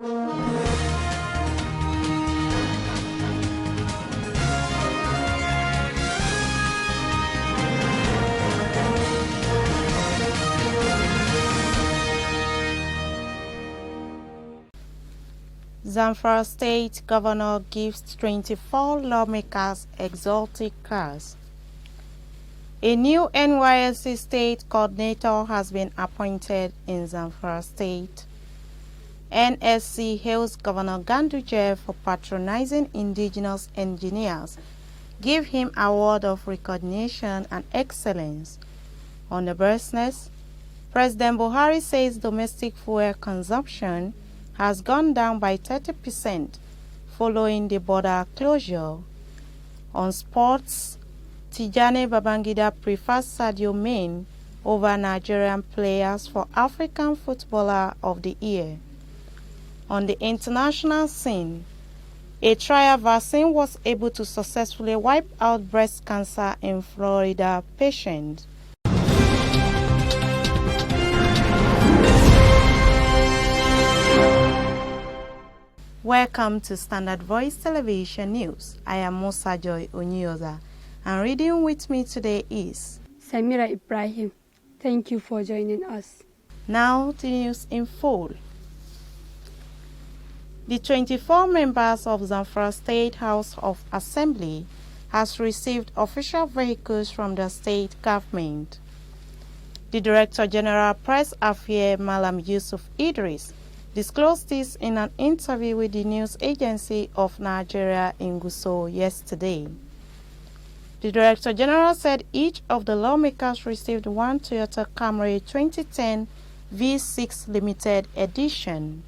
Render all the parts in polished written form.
Zamfara State Governor gives 24 lawmakers exotic cars. A new NYSC state coordinator has been appointed in Zamfara State. NSC hails Governor Ganduje for patronizing indigenous engineers, give him award of recognition and excellence. On the business, President Buhari says domestic fuel consumption has gone down by 30% following the border closure. On sports, Tijani Babangida prefers Sadio Mane over Nigerian players for African Footballer of the Year. On the international scene, a trial vaccine was able to successfully wipe out breast cancer in Florida patient. Welcome to Standard Voice Television News. I am Musa Joy Onyoza, and reading with me today is Samira Ibrahim. Thank you for joining us. Now the news in full. The 24 members of Zamfara State House of Assembly has received official vehicles from the state government. The Director General Press Affairs Malam Yusuf Idris disclosed this in an interview with the news agency of Nigeria in Gusau yesterday. The Director General said each of the lawmakers received one Toyota Camry 2010 V6 Limited Edition.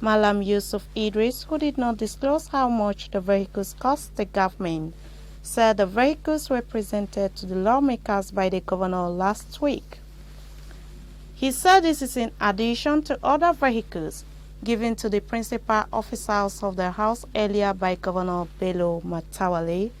Malam Yusuf Idris, who did not disclose how much the vehicles cost the government, said the vehicles were presented to the lawmakers by the governor last week. He said this is in addition to other vehicles given to the principal officers of the House earlier by Governor Bello Matawalle.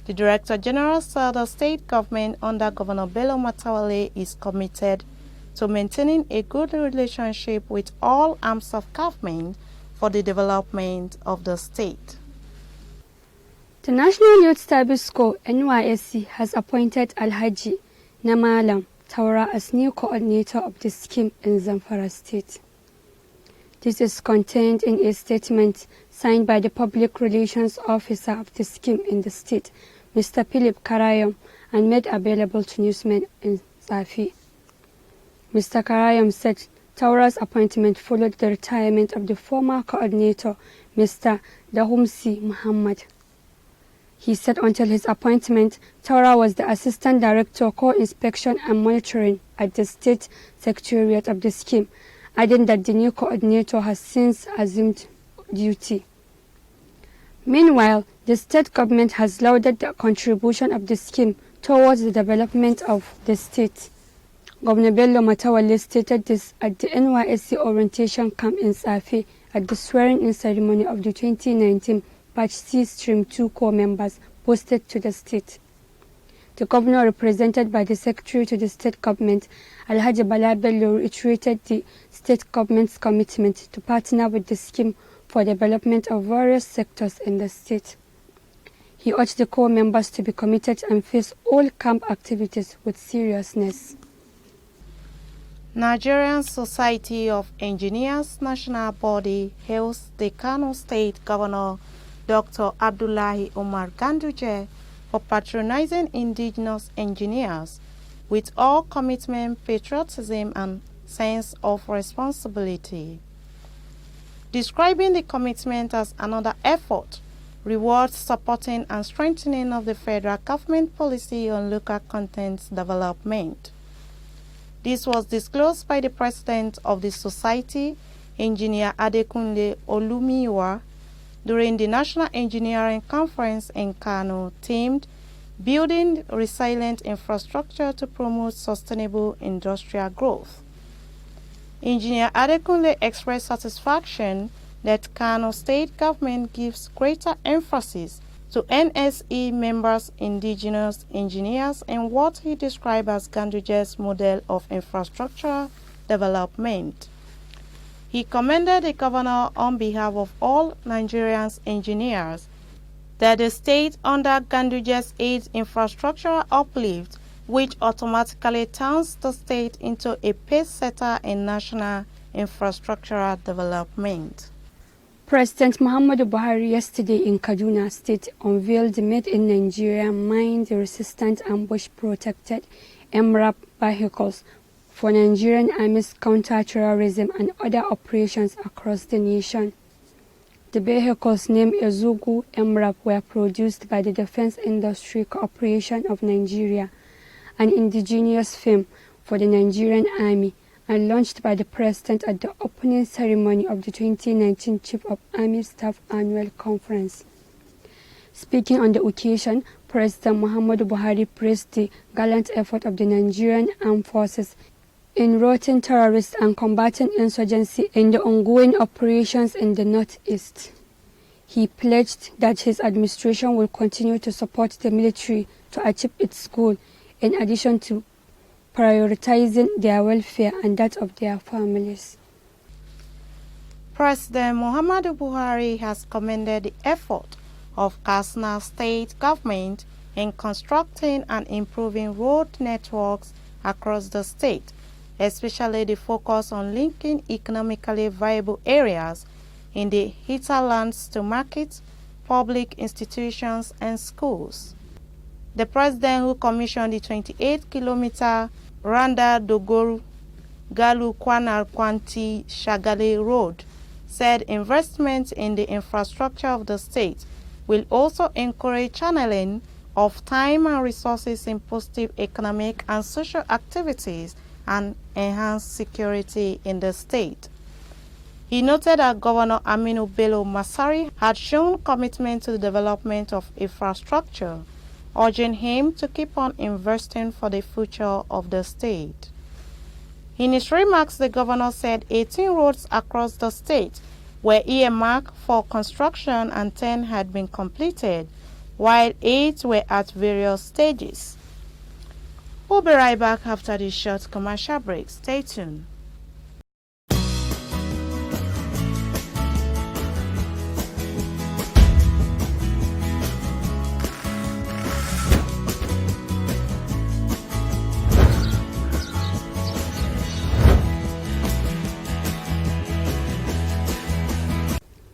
The Director General said the state government under Governor Bello Matawalle is committed to maintaining a good relationship with all arms of government for the development of the state. The National Youth Service Corps NYSC has appointed Alhaji Namalam Taura as new coordinator of the scheme in Zamfara State. This is contained in a statement signed by the Public Relations Officer of the scheme in the state, Mr. Philip Karayom, and made available to newsmen in Svtv. Mr. Karayom said Taura's appointment followed the retirement of the former coordinator, Mr. Dahumsi Muhammad. He said until his appointment, Taura was the Assistant Director, Co-Inspection and Monitoring at the State Secretariat of the scheme, adding that the new coordinator has since assumed duty. Meanwhile, the state government has lauded the contribution of the scheme towards the development of the state. Governor Bello Matawalle stated this at the NYSC orientation camp in Safi at the swearing-in ceremony of the 2019 Batch C Stream 2 Corps members posted to the state. The governor, represented by the secretary to the state government, Alhaji Bala Bello, reiterated the state government's commitment to partner with the scheme for development of various sectors in the state. He urged the Corps members to be committed and face all camp activities with seriousness. Nigerian Society of Engineers national body hails the Kano State Governor Dr. Abdullahi Umar Ganduje for patronizing indigenous engineers with all commitment, patriotism, and sense of responsibility. Describing the commitment as another effort, rewards supporting and strengthening of the federal government policy on local content development. This was disclosed by the president of the society, Engineer Adekunle Olumiwa, during the National Engineering Conference in Kano, themed Building Resilient Infrastructure to Promote Sustainable Industrial Growth. Engineer Adekunle expressed satisfaction that Kano State Government gives greater emphasis to NSE members, indigenous engineers, and what he described as Ganduje's model of infrastructure development. He commended the governor on behalf of all Nigerians engineers that the state under Ganduje's aids infrastructural uplift, which automatically turns the state into a pace setter in national infrastructural development. President Muhammadu Buhari yesterday in Kaduna State unveiled the Made in Nigeria mine-resistant ambush-protected MRAP vehicles for Nigerian Army's counter-terrorism and other operations across the nation. The vehicles named Ezugu MRAP were produced by the Defense Industry Corporation of Nigeria, an indigenous firm for the Nigerian Army, and launched by the President at the opening ceremony of the 2019 Chief of Army Staff Annual Conference. Speaking on the occasion, President Muhammadu Buhari praised the gallant effort of the Nigerian Armed Forces in routing terrorists and combating insurgency in the ongoing operations in the Northeast. He pledged that his administration will continue to support the military to achieve its goal, in addition to prioritizing their welfare and that of their families. President Muhammadu Buhari has commended the effort of Katsina State government in constructing and improving road networks across the state, especially the focus on linking economically viable areas in the hinterlands to markets, public institutions, and schools. The president, who commissioned the 28-kilometer Randa Dogoru Galu Kwana Kwanti Shagale Road, said investment in the infrastructure of the state will also encourage channeling of time and resources in positive economic and social activities and enhance security in the state. He noted that Governor Aminu Bello Masari had shown commitment to the development of infrastructure, urging him to keep on investing for the future of the state. In his remarks, the governor said 18 roads across the state were earmarked for construction and 10 had been completed, while 8 were at various stages. We'll be right back after this short commercial break. Stay tuned.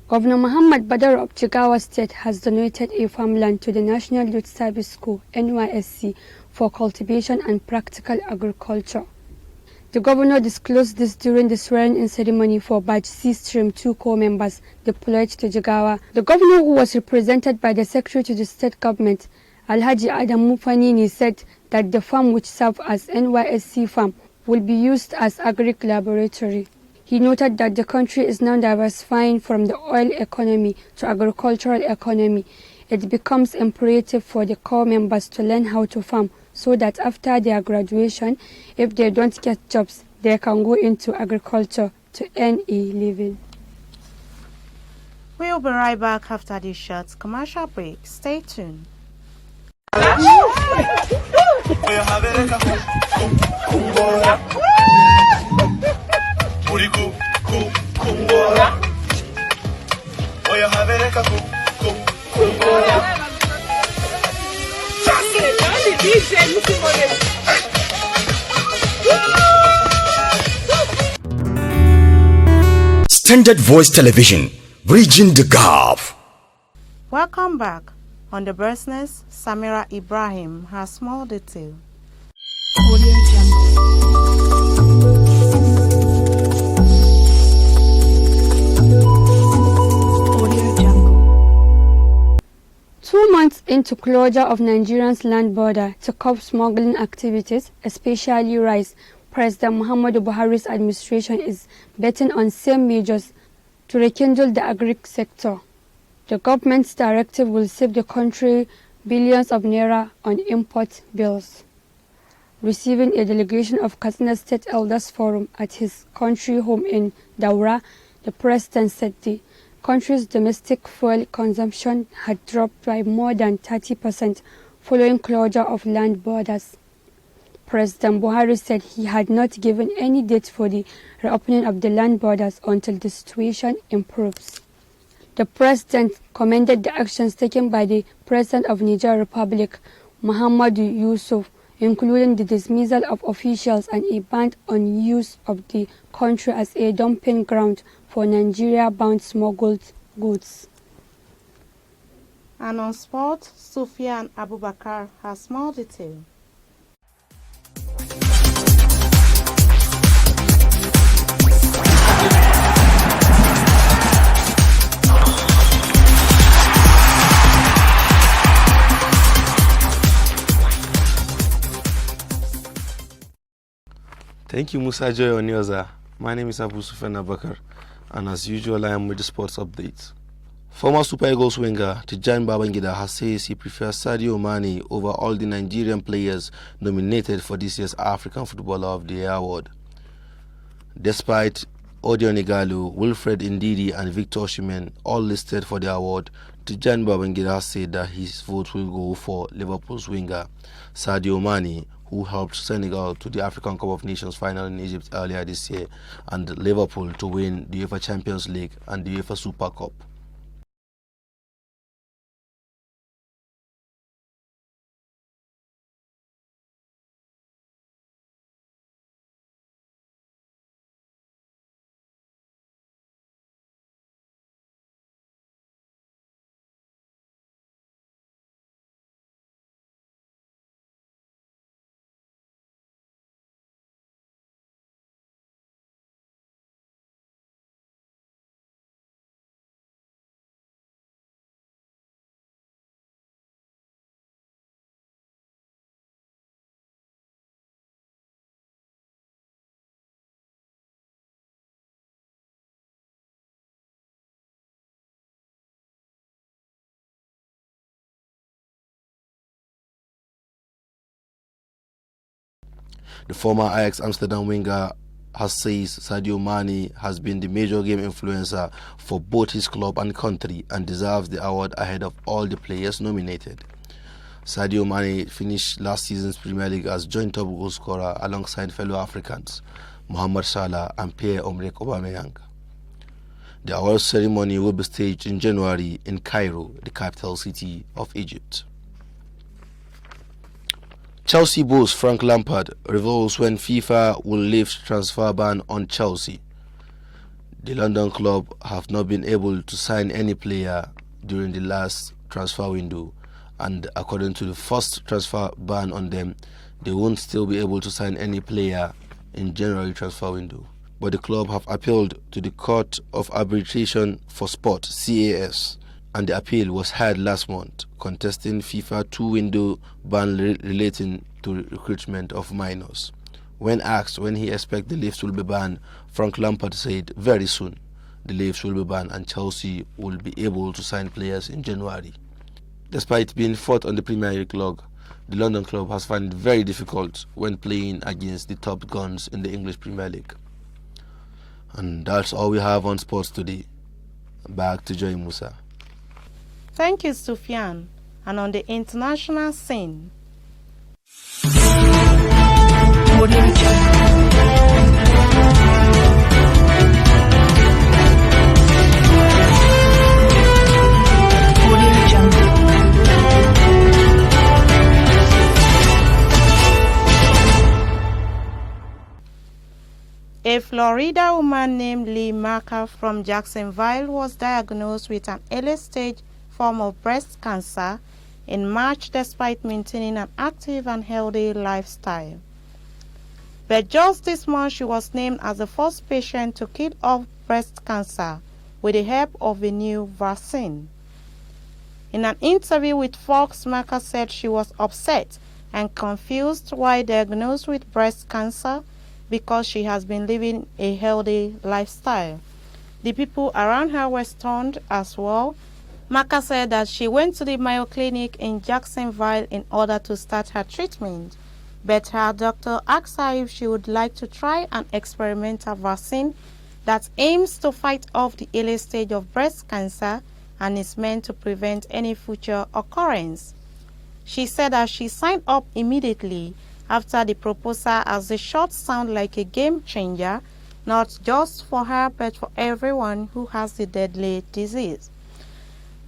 Governor Muhammad Badar of Jigawa State has donated a farmland to the National Youth Service School (NYSC) for cultivation and practical agriculture. The governor disclosed this during the swearing-in ceremony for Batch C Stream 2 corps members deployed to Jigawa. The governor, who was represented by the Secretary to the State Government, Alhaji Adamu Fanini, said that the farm, which serves as NYSC farm, will be used as agric laboratory. He noted that the country is now diversifying from the oil economy to agricultural economy. It becomes imperative for the corps members to learn how to farm so that after their graduation, if they don't get jobs, they can go into agriculture to earn a living. We'll be right back after this short commercial break. Stay tuned. Standard Voice Television, bridging the gap. Welcome back. On the business, Samira Ibrahim has more detail. Audio Jungle. 2 months into closure of Nigeria's land border to curb smuggling activities, especially rice, President Muhammadu Buhari's administration is betting on same measures to rekindle the agric sector. The government's directive will save the country billions of naira on import bills. Receiving a delegation of Katsina State Elders Forum at his country home in Daura, the president said the country's domestic fuel consumption had dropped by more than 30% following closure of land borders. President Buhari said he had not given any date for the reopening of the land borders until the situation improves. The president commended the actions taken by the President of Niger Republic, Muhammadu Yusuf, including the dismissal of officials and a ban on use of the country as a dumping ground for Nigeria-bound smuggled goods. And on sport, Sufyan Abubakar has more detail. Thank you, Musa Joy Onyoza. My name is Abu Sufyan Abakar, and as usual, I am with the sports updates. Former Super Eagles winger Tijani Babangida has said he prefers Sadio Mane over all the Nigerian players nominated for this year's African Footballer of the Year award. Despite Odion Igalo, Wilfred Ndidi and Victor Osimhen all listed for the award, Tijani Babangida said that his vote will go for Liverpool's winger Sadio Mane, who helped Senegal to the African Cup of Nations final in Egypt earlier this year, and Liverpool to win the UEFA Champions League and the UEFA Super Cup. The former Ajax Amsterdam winger has said Sadio Mane has been the major game influencer for both his club and country and deserves the award ahead of all the players nominated. Sadio Mane finished last season's Premier League as joint top goal scorer alongside fellow Africans Mohamed Salah and Pierre-Emerick Aubameyang. The award ceremony will be staged in January in Cairo, the capital city of Egypt. Chelsea boss Frank Lampard reveals when FIFA will lift transfer ban on Chelsea. The London club have not been able to sign any player during the last transfer window, and according to the first transfer ban on them, they won't still be able to sign any player in January transfer window. But the club have appealed to the Court of Arbitration for Sport (CAS), and the appeal was heard last month, contesting FIFA two-window ban relating to recruitment of minors. When asked when he expects the lifts will be banned, Frank Lampard said very soon the lifts will be banned and Chelsea will be able to sign players in January. Despite being fourth on the Premier League log, the London club has found it very difficult when playing against the top guns in the English Premier League. And that's all we have on sports today. Back to Joy Musa. Thank you, Sufyan. And on the international scene, a Florida woman named Lee Marker from Jacksonville was diagnosed with an early-stage form of breast cancer in March despite maintaining an active and healthy lifestyle. But just this month, she was named as the first patient to kill off breast cancer with the help of a new vaccine. In an interview with Fox, Marker said she was upset and confused while diagnosed with breast cancer because she has been living a healthy lifestyle. The people around her were stunned as well. Marker said that she went to the Mayo Clinic in Jacksonville in order to start her treatment, but her doctor asked her if she would like to try an experimental vaccine that aims to fight off the early stage of breast cancer and is meant to prevent any future occurrence. She said that she signed up immediately after the proposal, as the shot sounds like a game changer, not just for her but for everyone who has the deadly disease.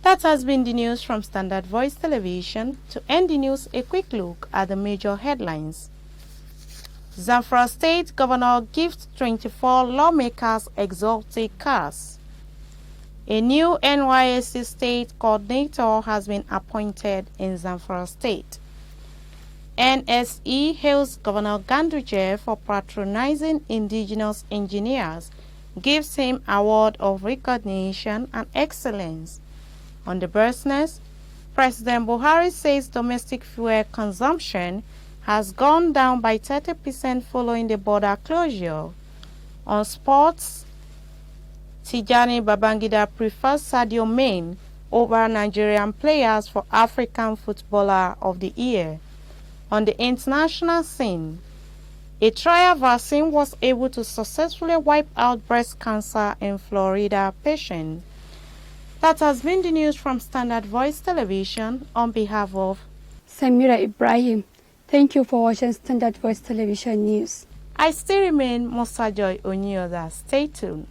That has been the news from Standard Voice Television. To end the news, a quick look at the major headlines. Zamfara State Governor gives 24 lawmakers exotic cars. A new NYSC State Coordinator has been appointed in Zamfara State. NSE hails Governor Ganduje for patronizing indigenous engineers, gives him award of recognition and excellence. On the business, President Buhari says domestic fuel consumption has gone down by 30% following the border closure. On sports, Tijani Babangida prefers Sadio Mane over Nigerian players for African Footballer of the Year. On the international scene, a trial vaccine was able to successfully wipe out breast cancer in Florida patient. That has been the news from Standard Voice Television on behalf of Samira Ibrahim. Thank you for watching Standard Voice Television News. I still remain Musa Joy Onyoda. Stay tuned.